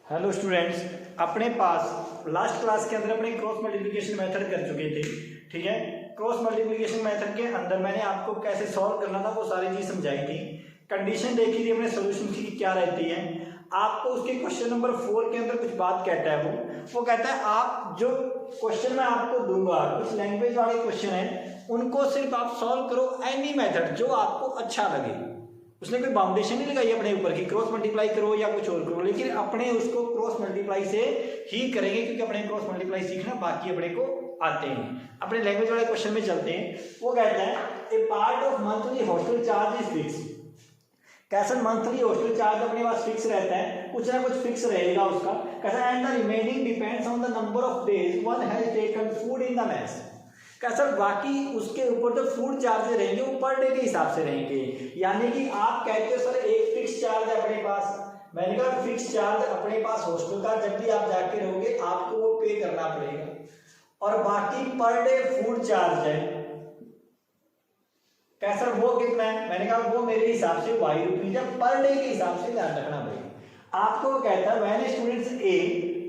Hello students, अपने पास last class के अंदर अपने क्रॉस मल्टीप्लिकेशन मेथड कर चुके थे। ठीक है, क्रॉस मल्टीप्लिकेशन मेथड के अंदर मैंने आपको कैसे सॉल्व करना था वो सारी चीज समझाई थी। कंडीशन देखी थी हमने सोल्यूशन की क्या रहती है। आपको उसके क्वेश्चन नंबर 4 के अंदर कुछ बात कहता है, वो कहता है आप जो क्वेश्चन मैं आपको दूंगा, कुछ लैंग्वेज वाले क्वेश्चन है, उनको सिर्फ आप सॉल्व करो एनी मेथड जो आपको अच्छा लगे। उसने कोई बाउंडेशन नहीं लगाई अपने ऊपर की क्रॉस मल्टीप्लाई करो या कुछ और करो, लेकिन अपने उसको क्रॉस मल्टीप्लाई से ही करेंगे क्योंकि अपने क्रॉस मल्टीप्लाई सीखना बाकी अपने को आते हैं। अपने लैंग्वेज वाले क्वेश्चन में चलते हैं। वो कहता है a part of monthly hostel charge is fix. कैसा मंथली हॉस्टल चार्ज अपने पास फिक्स रहता है, कुछ ना कुछ फिक्स रहेगा उसका। कैसा and the remaining depends on the number of days one has taken food in the mess. कैसा बाकी उसके ऊपर जो फूड चार्जेस रहेंगे वो पर डे के हिसाब से रहेंगे। यानी कि आप कहते हो सर एक फिक्स चार्ज है अपने पास, मैंने कहा फिक्स चार्ज अपने पास हॉस्टल का जब भी आप जाके रहोगे आपको वो पे करना पड़ेगा, और बाकी पर डे फूड चार्ज है। कैसा वो कितना है, मैंने कहा वो मेरे हिसाब से वाई रुपीज है, पर डे के हिसाब से ध्यान रखना पड़ेगा। आपको कहता है when students a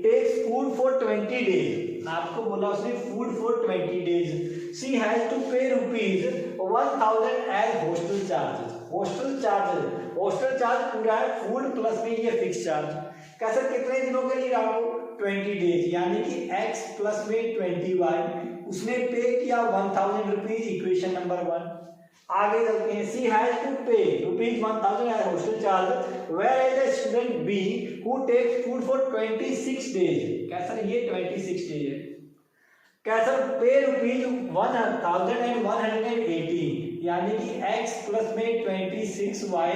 takes food for 20 days, आपको बोला उसने food for 20 days, she has to pay rupees 1000 as hostel charges. Hostel charge पूरा है, फूड प्लस में ये फिक्स चार्ज। कैसे कितने दिनों के लिए रहा 20 डेज, यानी कि x प्लस में 20y, उसने पे किया 1000 रुपीज, इक्वेशन नंबर 1। आगे चलते हैं, C has to pay rupees 1000 as hostel charge whereas a student B who takes food for 26 days. कैसा ये 26 डेज है। कैसा पे रुपीज 1180, यानी कि x प्लस में 26y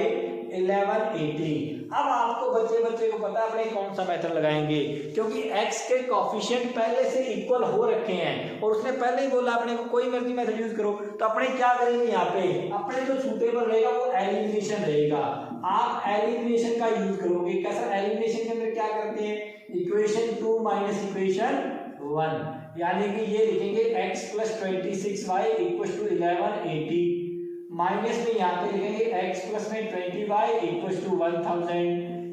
1180। अब आपको बच्चे को पता है अपने कौन सा मेथड लगाएंगे, क्योंकि x के कोफिशिएंट पहले से इक्वल हो रखे हैं और उसने पहले ही बोला अपने को कोई मर्जी मेथड यूज करो। तो अपने क्या करेंगे, यहाँ पे अपने जो सूटेबल रहेगा वो एलिमिनेशन रहेगा। आप एलिमिनेशन का यूज करोगे। कैसा एलिमिनेशन के अंदर क्या करते हैं, इक्वेशन 2 माइनस इक्वेशन 1, यानी कि ये लिखेंगे x plus 26y equal to 1180, minus में यहाँ पे लिखेंगे x प्लस में 20y इक्वल टू 1000।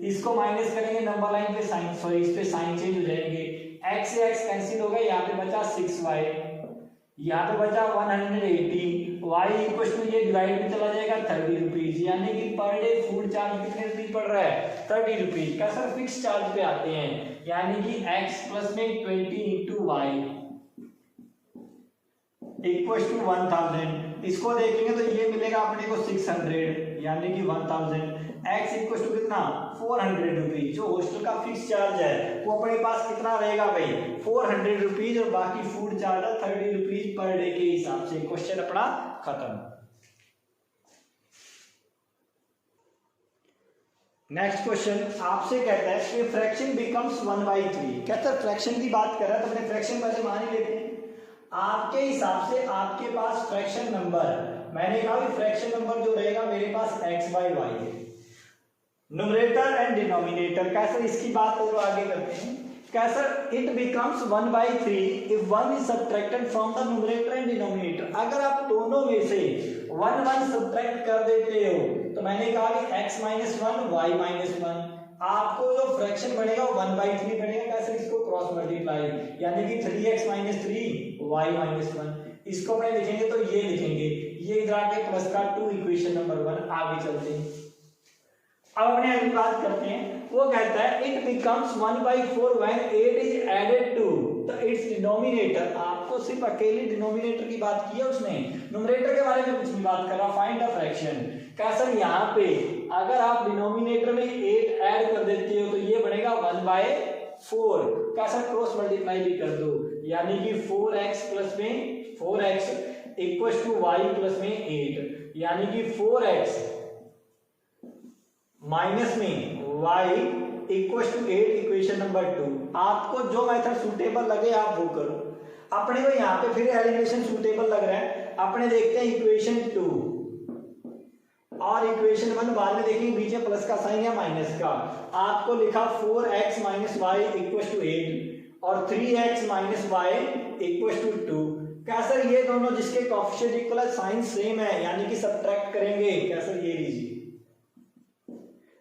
इसको माइनस करेंगे नंबर लाइन पे साइन, सॉरी इस पे साइन चेंज हो जाएंगे, x से x कैंसिल हो गया, यहाँ पे बचा 6y, यहाँ पे बचा 180, y इक्वल टू ये डिवाइड में चला जाएगा 30 रुपीज, यानी कि पर डे फूड चार्ज कितने रुपीज पड़ रहा है 30 रुपीज। का सर फिक्स चार्ज पे आते हैं, यानी कि x प्लस में 20 इंटू y इक्वल टू 1000। इसको देखेंगे तो ये मिलेगा अपने को 600, यानी कि 1000। x इक्वल टू कितना 400 रुपीज। जो हॉस्टल का फिक्स चार्ज है वो अपने पास कितना रहेगा भाई 400 रुपीज, और बाकी फूड चार्ज है 30 रुपीज पर डे के हिसाब से। क्वेश्चन अपना खत्म। नेक्स्ट क्वेश्चन आपसे कहता है कि फ्रैक्शन बिकम्स 1/3। कहता है फ्रैक्शन की बात कर रहा है तो अपने फ्रैक्शन पहले मान ही लेते हैं। आपके हिसाब से आपके पास फ्रैक्शन नंबर, मैंने कहा कि फ्रैक्शन नंबर जो रहेगा मेरे पास x/y है, न्यूमरेटर एंड डिनोमिनेटर। कैसे इसकी बात तो आगे करते हैं। कैसे it becomes 1/3 if 1 is subtracted from the numerator and denominator. अगर आप दोनों में से 1 सब्ट्रैक्ट कर देते हो तो मैंने कहा कि x माइनस 1 y माइनस 1, आपको जो फ्रैक्शन बनेगा वो 1/3 बनेगा। कैसे इसको क्रॉस मल्टीप्लाई, यानी कि 3x माइनस 3 y माइनस 1। इसको अपने लिखेंगे तो ये लिखेंगे, ये इधर आके प्लस का 2, इक्वेशन नंबर 1। आगे चलते हैं, अब अपने अगली बात करते हैं। वो कहता है it becomes 1/4 when 8 is added to the its denominator. आपको सिर्फ अकेले डिनोमिनेटर की बात की है उसने, न्यूमरेटर के बारे में कुछ नहीं बात कर रहा। Find the fraction. कैसा यहाँ पे अगर आप डिनोमिनेटर में 8 ऐड कर देते हो तो ये बनेगा 1/4। कैसा क्रॉस मल्टीप्लाई भी कर दो, यानी कि 4x प्लस में 4x equal to y plus में 8, यानी कि 4x माइनस में y equal to 8, equation number 2। आपको जो मेथड सूटेबल लगे आप वो करो। अपने को यहाँ पे फिर एलिमिनेशन सूटेबल लग रहा है, अपने देखते हैं इक्वेशन 2 और इक्वेशन 1 बाद में देखेंगे, बीच में प्लस का साइन या माइनस का। आपको लिखा 4x minus y equal to 8 और 3x minus y equal to 2। कैसे ये दोनों जिसके कोएफिशिएंट इक्वल है, साइन सेम है, यानी कि सब्ट्रैक्ट करेंगे। कैसे ये लीजिए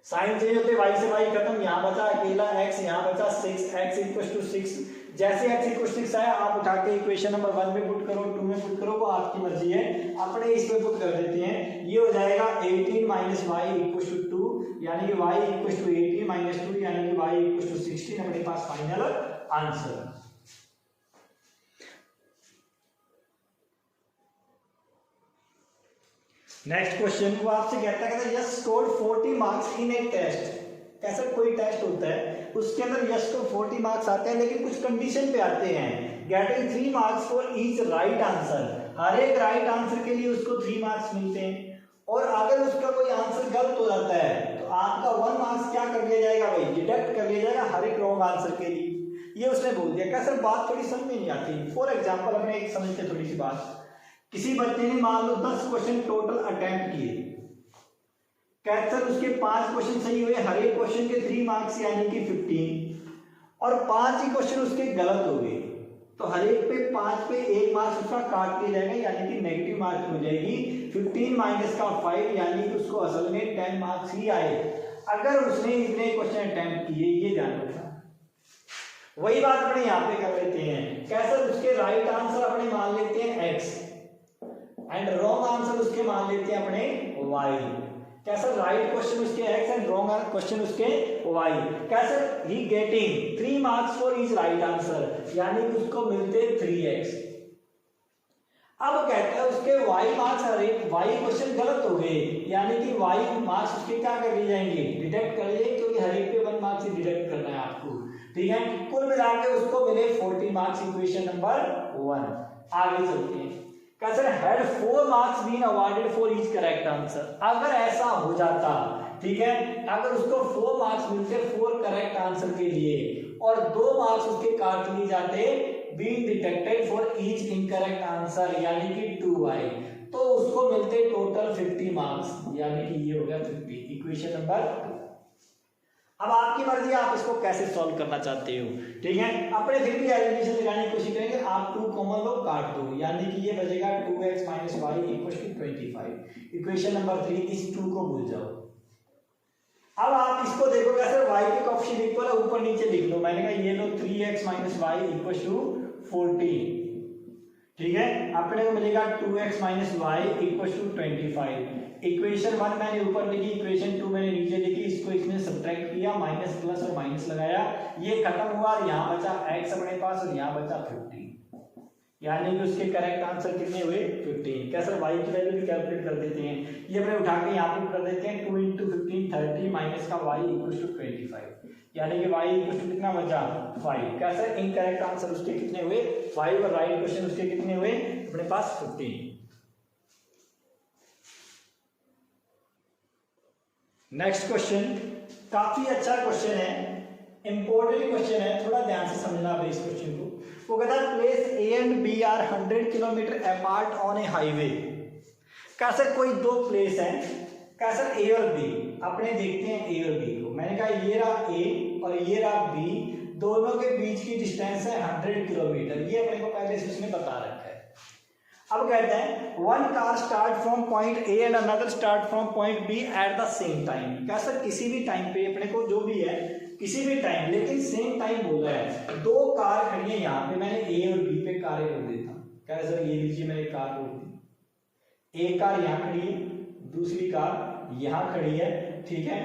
साइन चेंज होते y से y खत्म, यहाँ बचा अकेला x, यहाँ बचा 6x इक्वल टू 6। जैसे x इक्वल 6 आया आप उठा के इक्वेशन नंबर 1 में पुट करो, 2 में पुट करो, वो आपकी मर्जी है, अपने इस पे पुट कर देते हैं। ये हो जाएगा 18 माइनस वाई इक्वल टू 2, यानी कि y इक्वल टू 18 माइनस 2 यानी कि y इक्वल टू 16 अपने पास फाइनल आंसर। नेक्स्ट क्वेश्चन वो आपसे कहता है Yash scored 40 marks in a test. कैसा कोई टेस्ट होता है उसके अंदर यस को 40 मार्क्स आते हैं, लेकिन कुछ कंडीशन पे आते हैं। Getting 3 marks for each right answer, हर एक राइट आंसर के लिए उसको 3 मार्क्स मिलते हैं, और अगर उसका कोई आंसर गलत हो जाता है तो आपका 1 मार्क्स क्या कर लिया जाएगा भाई, डिडक्ट कर लिया जाएगा हर एक रॉन्ग आंसर के लिए। ये उसने बोल दिया। कैसे बात थोड़ी समझ में नहीं आती। फॉर एग्जाम्पल अपने एक समझते थोड़ी सी बात, किसी बच्चे ने मान लो 10 क्वेश्चन टोटल अटेम्प्ट किए, कहते उसके 5 क्वेश्चन सही हुए, हर एक क्वेश्चन के 3 मार्क्स यानी कि 15, और 5 ही क्वेश्चन उसके गलत हो गए तो हर एक पे 5 पे 1 मार्क्स उसका काट दिया जाएगा, यानी कि नेगेटिव मार्क्स हो जाएगी। 15 माइनस का 5 यानी कि उसको असल में 10 मार्क्स ही आए अगर उसने इतने क्वेश्चन अटेम्प्ट किए। ये ध्यान रखना। वही बात अपने यहाँ पे कर लेते हैं। कैसे उसके राइट आंसर अपने मान लेते हैं x एंड रॉन्ग आंसर उसके मान लेते हैं अपने y। कैसे राइट क्वेश्चन उसके x एंड रॉन्ग क्वेश्चन उसके y। कैसे ही getting 3 marks for each right answer, यानी कि उसको मिलते 3x। अब कहते हैं उसके y मार्क्स हर एक y क्वेश्चन गलत हो गए, यानी कि y मार्क्स उसके क्या कर लिए जाएंगे, डिडक्ट कर लिए, क्योंकि हर एक पे 1 मार्क्स ही डिडक्ट करना है आपको। ठीक है, कुल मिलाकर उसको मिले 40 मार्क्स इक्वेशन नंबर 1। आगे चलते हैं। कैसे had 4 marks been awarded for each correct answer. अगर ऐसा हो जाता, ठीक है, अगर उसको 4 मार्क्स मिलते 4 करेक्ट आंसर के लिए और 2 मार्क्स उसके काट लिए जाते been detected for each incorrect answer, यानी कि 2y, तो उसको मिलते टोटल 50 मार्क्स, यानी कि ये हो गया 50 इक्वेशन नंबर। अब आपकी मर्जी आप इसको कैसे सॉल्व करना चाहते हो। ठीक है, अपने फिर भी एलिमिनेशन लगाने की कोशिश करेंगे। आप 2 कॉमन लो, काट दो, यानी कि ये बचेगा 2x minus y equal to 25। Equation number 3, इस 2 को भूल जाओ। अब आप इसको देखो कैसे y के कोएफिशिएंट इक्वल है, ऊपर नीचे लिख लो। मैंने कहा ये लो 3x minus y equal to 40। ठीक है, अपने को मिलेगा 2x minus y equal to 25। Equation 1 मैंने ऊपर लिखी, इक्वेशन 2 मैंने नीचे लिखी, इसको इसमें सब्ट्रैक्ट किया, माइनस प्लस और माइनस लगाया, ये खत्म हुआ और यहाँ बचा x अपने पास और यहाँ बचा 50, यानी कि उसके करेक्ट आंसर कितने हुए 15। कैसे y की वैल्यू भी कैलकुलेट कर देते हैं, ये अपने उठा के यहाँ पे कर देते हैं 2 × 15 30 माइनस का y इक्वल टू 25, यानी कि y इक्वल टू कितना बचा 5। कैसे इनकरेक्ट आंसर उसके कितने हुए 5 और राइट क्वेश्चन उसके कितने हुए अपने पास 15। नेक्स्ट क्वेश्चन काफी अच्छा क्वेश्चन है, इंपॉर्टेंट क्वेश्चन है, थोड़ा ध्यान से समझना आप इस क्वेश्चन को। वो कहता है place A and B are 100 kilometre apart on a highway. कैसे कोई 2 प्लेस हैं, कैसे ए और बी, अपने देखते हैं ए और बी को। मैंने कहा ये रहा ए और ये रहा बी, दोनों के बीच की डिस्टेंस है 100 किलोमीटर, ये अपने को पहले से उसने बता रखा है। अब कहते हैं 1 car start from point A and another start from point B at the same time. कैसा किसी भी टाइम पे अपने को जो भी है किसी भी टाइम, लेकिन सेम टाइम बोला है। 2 कार खड़ी है यहाँ पे, मैंने ए और बी पे कारें रोक देता हूँ। कैसे ये लीजिए मैंने कार रोक दी, एक कार यहाँ खड़ी है, दूसरी कार यहाँ खड़ी है। ठीक है,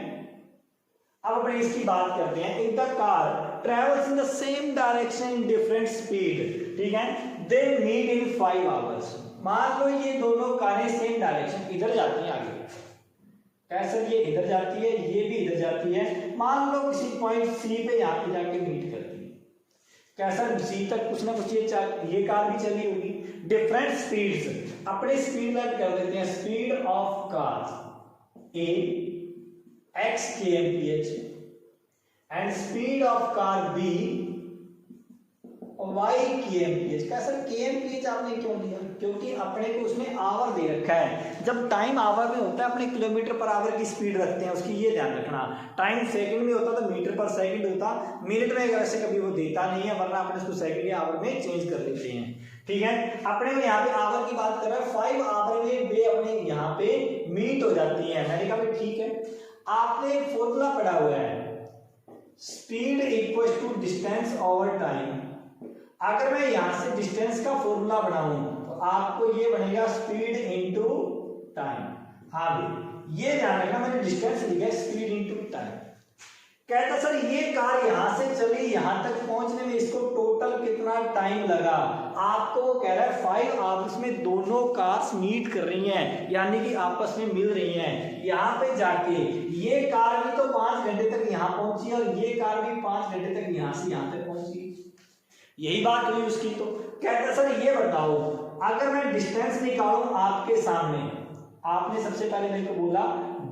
अब अपने इसकी बात करते हैं। If the car travels in the same direction in different speed, ठीक है, दे मीट इन 5 आवर्स। मान लो ये दोनों कारें सेम डायरेक्शन इधर जाती हैं आगे, कैसे ये इधर जाती है, ये भी इधर जाती है। मान लो किसी पॉइंट सी पे यहाँ पे जाके मीट करती है, कैसा सी तक कुछ ना कुछ ये कार भी चली होगी। डिफरेंट स्पीड्स, अपने स्पीड लाइट कर देते हैं। Speed of car A x kmph and speed of car b y kmph। कैसा kmph आपने क्यों दिया, क्योंकि अपने को उसमें आवर दे रखा है। जब टाइम आवर में होता है अपने किलोमीटर पर आवर की स्पीड रखते हैं उसकी, ये ध्यान रखना। टाइम सेकंड में होता तो मीटर पर सेकंड होता, मिनट में वैसे कभी वो देता नहीं है, वरना अपने उसको सेकंड या आवर में चेंज कर लेते हैं। ठीक है, अपने को यहाँ पे आवर की बात कर रहा है। 5 आवर में वे अपने यहाँ पे मीट हो जाती है। मैंने कहा ठीक है, आपने एक फॉर्मूला पढ़ा हुआ है, speed equal to distance over time. अगर मैं यहां से डिस्टेंस का फॉर्मूला बनाऊं तो आपको ये बनेगा स्पीड इनटू टाइम। हाँ भाई ये ध्यान रखना, मैंने डिस्टेंस लिखा है स्पीड इनटू टाइम। कहता सर ये कार यहां से चली यहां तक पहुंचने में इसको टोटल कितना टाइम लगा। आपको वो कह रहा है 5 आवर्स में दोनों कार्स मीट कर रही हैं, यानी कि आपस में मिल रही हैं। यहां पे जाके ये कार भी तो 5 घंटे तक यहां पहुंची और ये कार भी 5 घंटे तक यहां से यहां तक पहुंची, यही बात हुई उसकी। तो कहता सर ये बताओ अगर मैं डिस्टेंस निकालूं आपके सामने, आपने सबसे पहले मेरे को बोला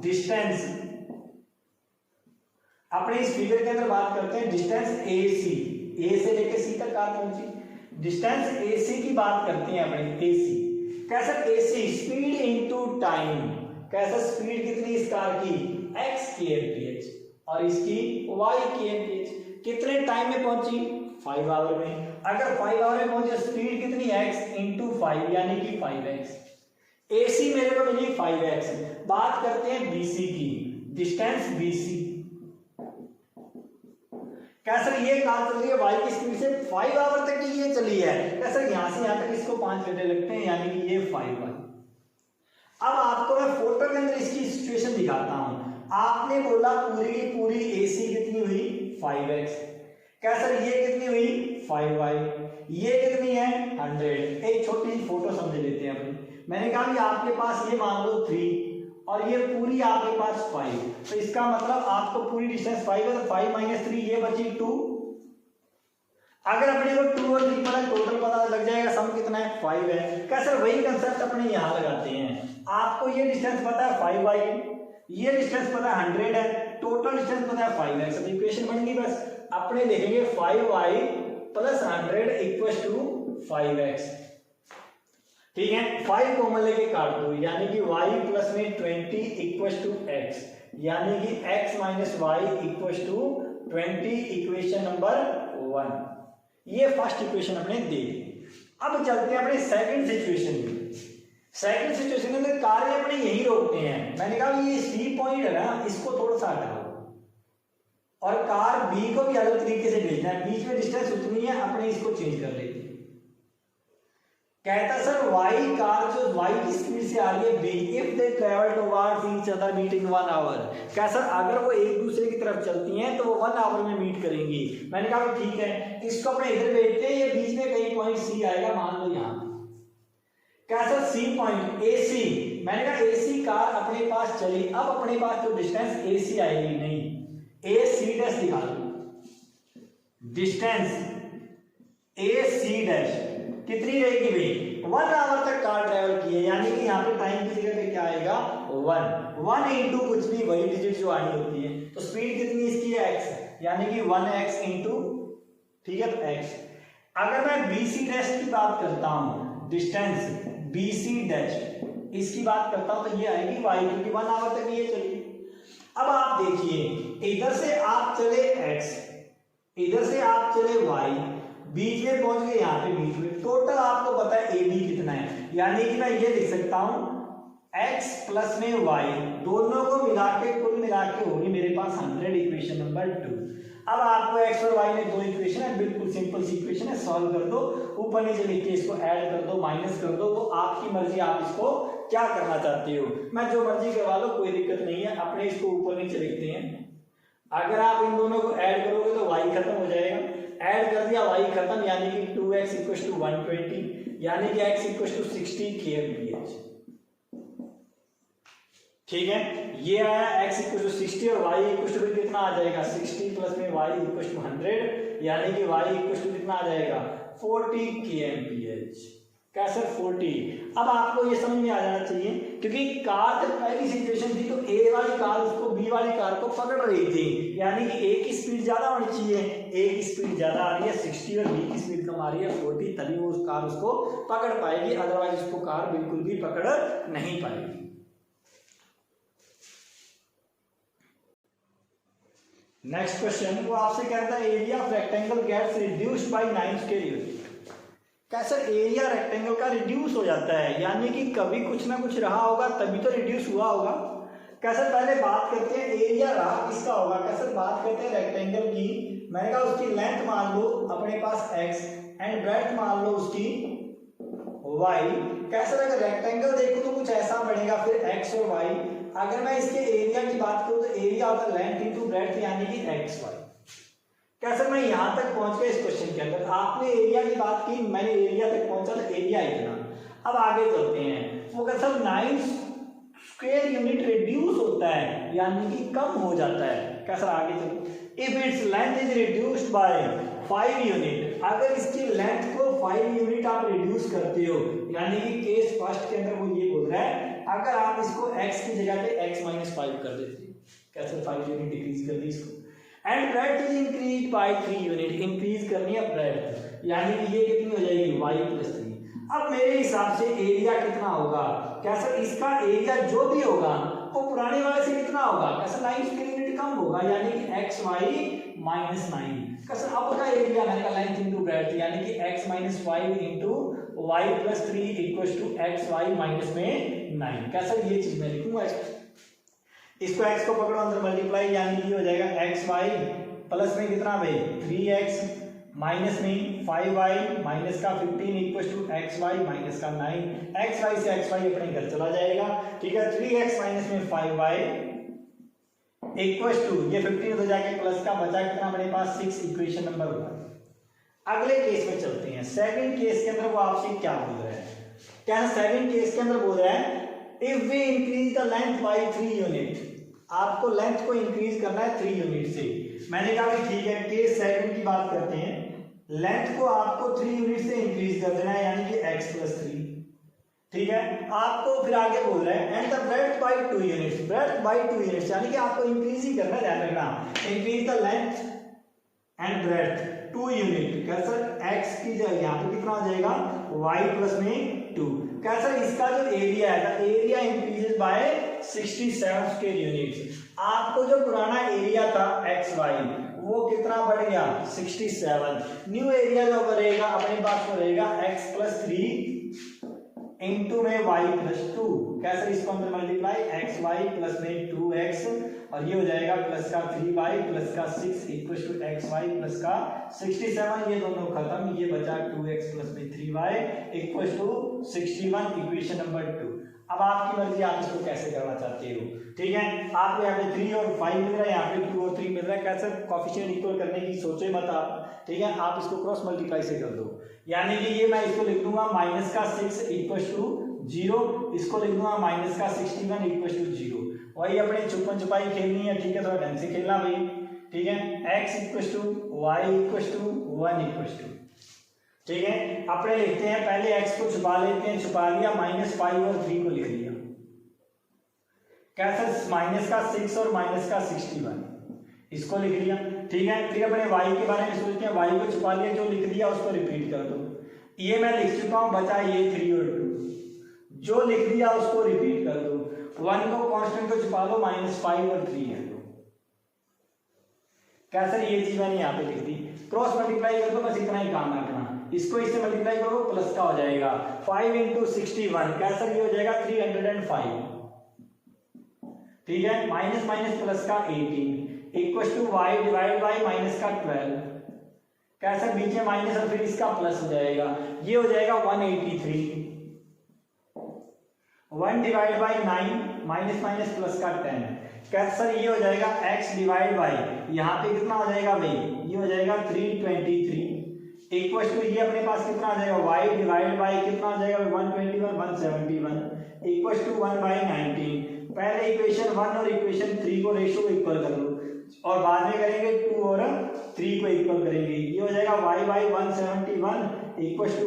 डिस्टेंस, अपने इस फिगर के अंदर बात करते हैं डिस्टेंस AC, A से लेकर C तक कार पहुंची, डिस्टेंस AC की बात करते हैं अपने AC। कैसा AC स्पीड इनटू टाइम, कैसा स्पीड कितनी इस कार की x kmph और इसकी y kmph, कितने टाइम में पहुंची 5 आवर में। अगर 5 आवर में पहुंची स्पीड कितनी x इंटू 5 यानी कि 5x। AC मेरे को मिली 5x। बात करते हैं BC की, डिस्टेंस BC, कैसे ये कार चल रही है y की स्पीड से 5 आवर तक की ये चली है। कैसे यहां से यहां तक इसको 5 घंटे लगते हैं, यानी कि ये 5y। अब आपको मैं फोटो के अंदर इसकी सिचुएशन दिखाता हूं। आपने बोला पूरी की पूरी AC कितनी हुई 5x, कैसे ये कितनी हुई 5y, ये कितनी है 100। एक छोटी सी फोटो समझ लेते हैं अपनी। मैंने कहा कि आपके पास ये मान लो 3 और ये पूरी आपके पास 5, तो इसका मतलब आपको पूरी डिस्टेंस 5 है, तो 5 - 3 ये बची 2। अगर अपने को 2 और 3 पता टोटल पता लग जाएगा, सम कितना है 5 है। कैसे वही कंसेप्ट अपने यहाँ लगाते हैं। आपको ये डिस्टेंस पता है 5y, ये डिस्टेंस पता है 100 है, टोटल डिस्टेंस पता है 5x। अब इक्वेशन बन गई, बस अपने लिखेंगे 5y + 100 = 5x। ठीक है, 5 कॉमन लेके काट दो, यानी कि y प्लस में 20 = x, यानी कि x - y = 20, इक्वेशन नंबर 1। ये फर्स्ट इक्वेशन अपने दे दी। अब चलते हैं अपने सेकंड सिचुएशन में। सेकंड सिचुएशन में कार्य अपने यही रोकते हैं। मैंने कहा ये C पॉइंट है ना, इसको थोड़ा सा हटाओ और कार B को भी अलग तरीके से भेजना है। बीच में डिस्टेंस उतनी है, अपने इसको चेंज कर लेते हैं। कहता सर y कार जो y की स्पीड से आ रही है B, if they travel towards each other meeting 1 hour, कैसा अगर वो एक दूसरे की तरफ चलती हैं तो वो 1 आवर में मीट करेंगी। मैंने कहा ठीक है, इसको अपने इधर भेजते हैं, ये बीच में कहीं पॉइंट C आएगा, मान लो यहाँ। कैसा C पॉइंट AC, मैंने कहा AC कार अपने पास चली, अब अपने पास जो डिस्टेंस AC आएगी, नहीं AC' दिखा दो, डिस्टेंस AC' कितनी रहेगी भाई 1 आवर तक कार ट्रेवल की है, यानी कि यहाँ पे टाइम की जगह पे क्या आएगा 1 इंटू कुछ भी वही डिजिट जो आनी होती है। तो स्पीड कितनी इसकी है x, यानी कि 1x इंटू, ठीक है, तो x। अगर मैं BC' की बात करता हूँ, डिस्टेंस BC' इसकी बात करता हूँ, तो ये आएगी y, क्योंकि 1 आवर तक ये चली। अब आप देखिए, इधर से आप चले x, इधर से आप चले y, बीच में पहुंच गए यहाँ पे बीच में। टोटल आपको पता है AB कितना है, यानी कि मैं ये लिख सकता हूं x प्लस में y, दोनों को मिला के कुल मिला के होगी मेरे पास 100, इक्वेशन नंबर 2। अब आपको x और y में 2 इक्वेशन है, बिल्कुल सिंपल सी इक्वेशन है, सॉल्व कर दो, ऊपर नीचे लिख के इसको ऐड कर दो, माइनस कर दो, वो आपकी मर्जी, आप इसको क्या करना चाहते हो। मैं जो मर्जी करवा लो, कोई दिक्कत नहीं है, अपने इसको ऊपर नीचे लिखते हैं। अगर आप इन दोनों को ऐड करोगे तो y खत्म हो जाएगा, ऐड कर दिया y खत्म, यानी कि 2x = 120, यानी कि x = 60 kmph। ठीक है, ये आया x = 60 और y = कितना आ जाएगा 60 प्लस में y = 100, यानी कि y = कितना आ जाएगा 40 kmph। कैसे 40। अब आपको ये समझ में आ जाना चाहिए, क्योंकि कार जब पहली सिचुएशन थी तो A वाली कार उसको B वाली कार को पकड़ रही थी, यानी कि A की स्पीड ज्यादा होनी चाहिए, A की स्पीड ज्यादा आ रही है 60 और B की स्पीड कम आ रही है 40, तभी वो उस कार उसको पकड़ पाएगी, अदरवाइज उसको कार बिल्कुल भी पकड़ नहीं पाएगी। नेक्स्ट क्वेश्चन, वो आपसे कहता है area of rectangle gets reduced by 9 square unit. कैसे एरिया रेक्टेंगल का रिड्यूस हो जाता है, यानी कि कभी कुछ ना कुछ रहा होगा तभी तो रिड्यूस हुआ होगा। कैसे पहले बात करते हैं एरिया रहा इसका होगा, कैसे बात करते हैं रेक्टेंगल की। मैंने कहा उसकी लेंथ मान लो अपने पास x एंड ब्रेड्थ मान लो उसकी y। कैसे अगर रेक्टेंगल देखो तो कुछ ऐसा बनेगा, फिर x और y। अगर मैं इसके एरिया की बात करूं तो एरिया होता है लेंथ इनटू ब्रेड्थ यानी कि x y। कैसे मैं यहां तक पहुंच गया इस क्वेश्चन के अंदर, आपने एरिया की बात की, मैंने एरिया तक पहुंचा तो एरिया इतना। अब आगे चलते हैं, वो कहता है 9 स्क्वायर यूनिट रिड्यूस होता है यानी कि कम हो जाता है। कैसा आगे चलो, if its length is reduced by 5 unit, अगर इसकी लेंथ को 5 यूनिट आप रिड्यूस करते हो यानी कि केस फर्स्ट के अंदर वो ये बोल रहा है अगर आप इसको x की जगह पे x - 5 कर देते हो, कैसे 5 यूनिट डिक्रीज कर दी इसको, and breadth is increase by 3 unit, increase करनी है ब्रेड्थ यानी कि ये कितनी हो जाएगी y + 3। अब मेरे हिसाब से एरिया कितना होगा, कैसे इसका एरिया जो भी होगा वो पुराने वाले से कितना होगा, कैसे 9 स्क्वायर यूनिट कम होगा यानी कि xy - 9। कैसे अब का एरिया मैंने कहा लेंथ इनटू ब्रेड्थ यानी कि x - 5 इनटू y + 3 = xy - 9। कैसा ये चीज मैं लिखूंगा, इसको x को पकड़ो अंदर मल्टीप्लाई यानी कि हो जाएगा xy प्लस में कितना भाई 3x माइनस में 5y माइनस का 15 = xy माइनस का 9। xy से xy अपने घर चला जाएगा, ठीक है। 3x माइनस में 5y = ये 15 हो जाके प्लस का बचा कितना मेरे पास 6, इक्वेशन नंबर 1। अगले केस में चलते हैं, सेकंड केस के अंदर वो आपसे क्या बोल रहा है, क्या सेकंड केस के अंदर बोल रहा है if we increase the length by 3 unit, आपको लेंथ को इंक्रीज करना है 3 यूनिट से। मैंने कहा कि ठीक है, केस सेकंड की बात करते हैं, लेंथ को आपको 3 यूनिट से इंक्रीज कर देना है यानी कि x + 3, ठीक है। आपको फिर आगे बोल रहा है and the breadth by 2 units, breadth by 2 units यानी कि आपको इंक्रीज ही करना है, ध्यान रखना, increase the length and breadth 2 unit. कैसे x की जगह यहाँ पे कितना हो जाएगा y + 2। कैसे इसका जो एरिया है, area increases by 67 square units. आपको जो पुराना एरिया था xy वो कितना बढ़ गया 67, न्यू एरिया जो बढ़ेगा अपने पास वो रहेगा x + 3 इनटू में y + 2। कैसे इसको अंदर मल्टीप्लाई xy प्लस में 2x और ये हो जाएगा प्लस का 3y प्लस का 6 = xy प्लस का 67, ये दोनों खत्म, ये बचा 2x प्लस में 3y = 61, इक्वेशन नंबर 2। अब आपकी मर्जी, आप इसको कैसे करना चाहते हो, ठीक है। आपको यहाँ पे 3 और 5 मिल रहा है, यहाँ पे 2 और 3 मिल रहा है। कैसे कोएफिशिएंट इक्वल करने की सोचे मत आप, ठीक है। आप इसको क्रॉस मल्टीप्लाई से कर दो यानी कि ये मैं इसको लिख दूंगा -6 = 0, इसको लिख दूंगा -61 = 0। वही अपने छुपन छुपाई खेलनी है, ठीक है, थोड़ा ढंग से खेलना भाई, ठीक है। x = y = 1 ठीक है। अपने लिखते हैं पहले x को छुपा लेते हैं, छुपा लिया, -5 और 3 को लिख लिया, कैसे -6 और -61 इसको लिख लिया, ठीक है। फिर अपने y के बारे में सोचते हैं, y को छुपा लिया, जो लिख दिया उसको रिपीट कर दो, ये मैं लिख चुका हूं, बचा ये 3 और 2, जो लिख दिया उसको रिपीट कर दो, 1 को कांस्टेंट को छुपा लो, -5 और 3 है, कैसे ये चीज मैंने यहाँ पे लिख दी। क्रॉस मल्टीप्लाई कर दो, बस इतना ही काम रखना, इसको इससे मल्टीप्लाई करो प्लस का हो जाएगा 5 × 61, कैसा ये हो जाएगा 305, ठीक है। माइनस माइनस प्लस का 18 = y डिवाइड बाय माइनस का 12, कैसा बीच में माइनस और फिर इसका प्लस हो जाएगा, ये हो जाएगा 183, 1 divide by 9 minus minus plus का 10, कैसा ये हो जाएगा x डिवाइड बाय यहाँ पे कितना हो जाएगा भाई, ये हो जाएगा 323 ये अपने पास कितना आ जाएगा y डिवाइड बाय कितना आ जाएगा 121 171 = 1/19। पहले इक्वेशन 1 और इक्वेशन 3 को रेशियो को इक्वल कर लो और बाद में करेंगे 2 और 3 को इक्वल करेंगे, ये हो जाएगा y/171 =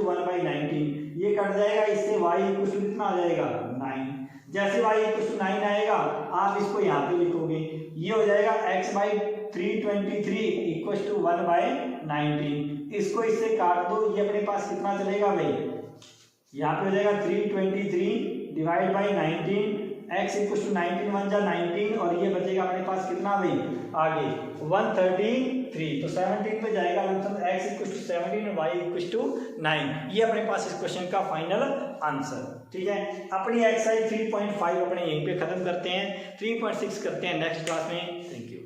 1/19, ये कट जाएगा, इससे y = कितना आ जाएगा 9। जैसे y = 9 आएगा आप इसको यहाँ पे लिखोगे, ये हो जाएगा x/323 = 1/19, इसको इससे काट दो, ये अपने पास कितना चलेगा भाई, यहाँ पे हो जाएगा 323 divide by 19 x equal to 19 1 जा 19 और ये बचेगा अपने पास कितना भाई आगे 133। तो 17 पे जाएगा आंसर x इक्वल टू 17 और y इक्वल टू 9। ये अपने पास इस क्वेश्चन का फाइनल आंसर। ठीक है, अपनी एक्सरसाइज 3.5 अपने यहीं पे खत्म करते हैं, 3.6 करते हैं नेक्स्ट क्लास में। Thank you.